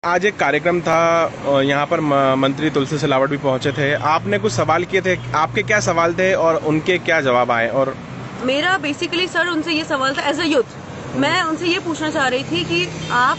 आज एक कार्यक्रम था, यहाँ पर मंत्री तुलसी सिलावट भी पहुंचे थे। आपने कुछ सवाल किए थे, आपके क्या सवाल थे और उनके क्या जवाब आए? और मेरा बेसिकली सर उनसे ये सवाल था, एज अ यूथ मैं उनसे ये पूछना चाह रही थी कि आप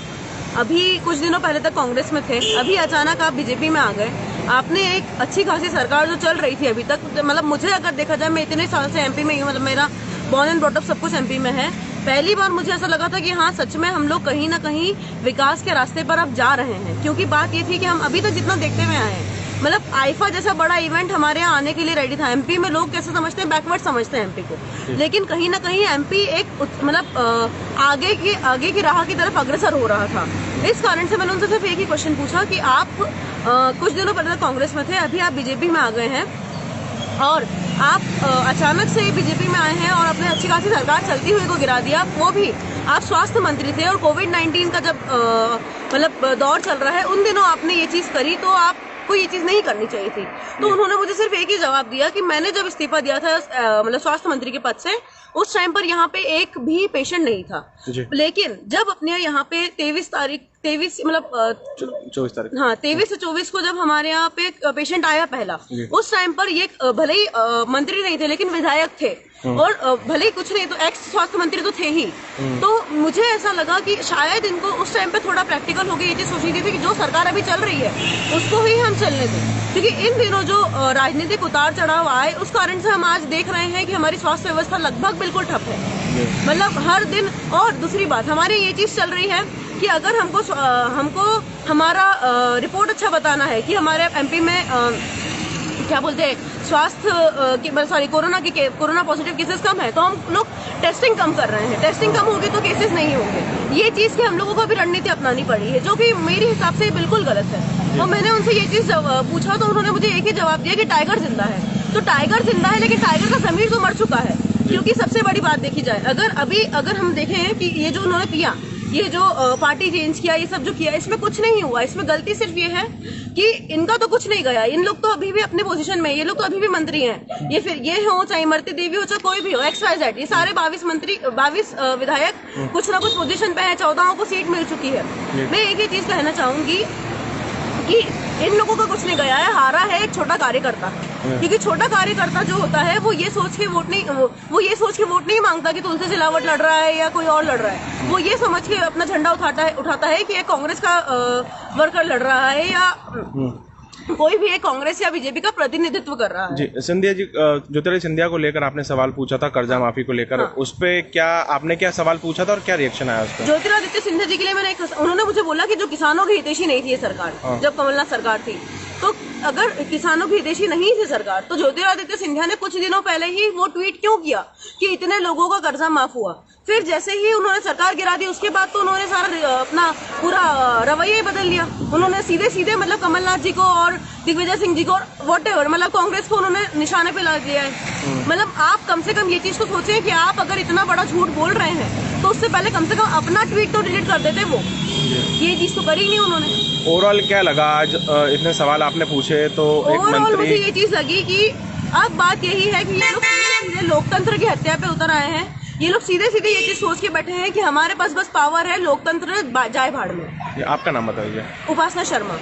अभी कुछ दिनों पहले तक कांग्रेस में थे, अभी अचानक आप बीजेपी में आ गए। आपने एक अच्छी खासी सरकार जो चल रही थी अभी तक, मतलब मुझे अगर देखा जाए, मैं इतने साल से एमपी में हूँ, मतलब मेरा बॉर्न एंड ब्रॉट अप सब कुछ एमपी में है। पहली बार मुझे ऐसा लगा था कि हाँ सच में हम लोग कहीं ना कहीं विकास के रास्ते पर अब जा रहे हैं, क्योंकि बात ये थी कि हम अभी तक जितना देखते हुए आए हैं, मतलब आईफा जैसा बड़ा इवेंट हमारे यहाँ आने के लिए रेडी था। एमपी में लोग कैसे समझते हैं, बैकवर्ड समझते हैं एमपी को, लेकिन कहीं ना कहीं एमपी एक मतलब आगे की राह की तरफ अग्रसर हो रहा था। इस कारण से मैंने उनसे सिर्फ एक ही क्वेश्चन पूछा कि आप कुछ दिनों पहले कांग्रेस में थे, अभी आप बीजेपी में आ गए हैं और आप अचानक से बीजेपी में आए हैं और अपने अच्छी खासी सरकार चलती हुई को गिरा दिया। वो भी आप स्वास्थ्य मंत्री थे और कोविड-19 का जब मतलब दौर चल रहा है, उन दिनों आपने ये चीज करी, तो आपको ये चीज नहीं करनी चाहिए थी। तो उन्होंने मुझे सिर्फ एक ही जवाब दिया कि मैंने जब इस्तीफा दिया था मतलब स्वास्थ्य मंत्री के पद से, उस टाइम पर यहाँ पे एक भी पेशेंट नहीं था, लेकिन जब अपने यहाँ पे 23 मतलब 24 तारीख, हाँ 23 से 24 को जब हमारे यहाँ पे पेशेंट आया पहला, उस टाइम पर ये भले ही मंत्री नहीं थे लेकिन विधायक थे और भले ही कुछ नहीं तो एक्स स्वास्थ्य मंत्री तो थे ही। तो मुझे ऐसा लगा कि शायद इनको उस टाइम पे थोड़ा प्रैक्टिकल हो गई, ये चीज सोची थी कि जो सरकार अभी चल रही है उसको ही हम चलने दें, क्योंकि इन दिनों जो राजनीतिक उतार चढ़ाव आए उस कारण से हम आज देख रहे हैं कि हमारी स्वास्थ्य व्यवस्था लगभग बिल्कुल ठप है, मतलब हर दिन। और दूसरी बात, हमारे ये चीज चल रही है कि अगर हमको हमारा रिपोर्ट अच्छा बताना है कि हमारे एमपी में क्या बोलते हैं स्वास्थ्य कोरोना पॉजिटिव केसेस कम है, तो हम लोग टेस्टिंग कम कर रहे हैं। टेस्टिंग कम होगी तो केसेस नहीं होंगे। ये चीज की हम लोगों को अभी रणनीति अपनानी पड़ी है, जो कि मेरे हिसाब से बिल्कुल गलत है। और मैंने उनसे ये चीज पूछा तो उन्होंने मुझे एक ही जवाब दिया कि टाइगर जिंदा है। तो टाइगर जिंदा है लेकिन टाइगर का जमीर तो मर चुका है, क्योंकि सबसे बड़ी बात देखी जाए, अगर हम देखें कि ये जो उन्होंने किया, ये जो पार्टी चेंज किया, ये सब जो किया, इसमें कुछ नहीं हुआ। इसमें गलती सिर्फ ये है कि इनका तो कुछ नहीं गया, इन लोग तो अभी भी अपने पोजीशन में, ये लोग तो अभी भी मंत्री हैं। ये फिर ये हो चाहे इमरती देवी हो चाहे कोई भी हो, XYZ, ये सारे 22 विधायक कुछ ना कुछ पोजीशन पे है, 14 को सीट मिल चुकी है। मैं एक ही चीज कहना चाहूंगी कि इन लोगों का कुछ नहीं गया है, हारा है एक छोटा कार्यकर्ता। क्योंकि छोटा कार्यकर्ता जो होता है वो ये सोच के वोट नहीं मांगता कि तुलसी सिलावट लड़ रहा है या कोई और लड़ रहा है। वो ये समझ के अपना झंडा उठाता है कि एक कांग्रेस का वर्कर लड़ रहा है या कोई भी एक कांग्रेस या बीजेपी का प्रतिनिधित्व कर रहा है। जी सिंधिया जी, ज्योतिरादित्य सिंधिया को लेकर आपने सवाल पूछा था, कर्जा माफी को लेकर, हाँ। उस पे आपने क्या सवाल पूछा था और क्या रिएक्शन आया उस पर? ज्योतिरादित्य सिंधिया जी के लिए उन्होंने मुझे बोला कि जो किसानों की हितैषी नहीं थी ये सरकार, हाँ। जब कमलनाथ सरकार थी, तो अगर किसानों की हितैषी नहीं थी सरकार, तो ज्योतिरादित्य सिंधिया ने कुछ दिनों पहले ही वो ट्वीट क्यों किया कि इतने लोगों का कर्जा माफ हुआ। फिर जैसे ही उन्होंने सरकार गिरा दी, उसके बाद तो उन्होंने सारा अपना पूरा रवैया ही बदल लिया। उन्होंने सीधे मतलब कमलनाथ जी को और दिग्विजय सिंह जी को और व्हाटएवर, मतलब कांग्रेस को उन्होंने निशाने पे लगा दिया है। मतलब आप कम से कम ये चीज तो सोचें कि आप अगर इतना बड़ा झूठ बोल रहे हैं तो उससे पहले कम से कम अपना ट्वीट तो डिलीट कर देते। वो ये चीज तो करी नहीं उन्होंने। ओवरऑल क्या लगा आज इतने सवाल आपने पूछे तो ओवरऑल मुझे ये चीज लगी कि अब बात यही है कि ये लोग सीधे लोकतंत्र की हत्या पे उतर आए हैं। ये लोग सीधे ये चीज सोच के बैठे हैं कि हमारे पास बस पावर है, लोकतंत्र जाए भाड़ में। आपका नाम बताइए। उपासना शर्मा।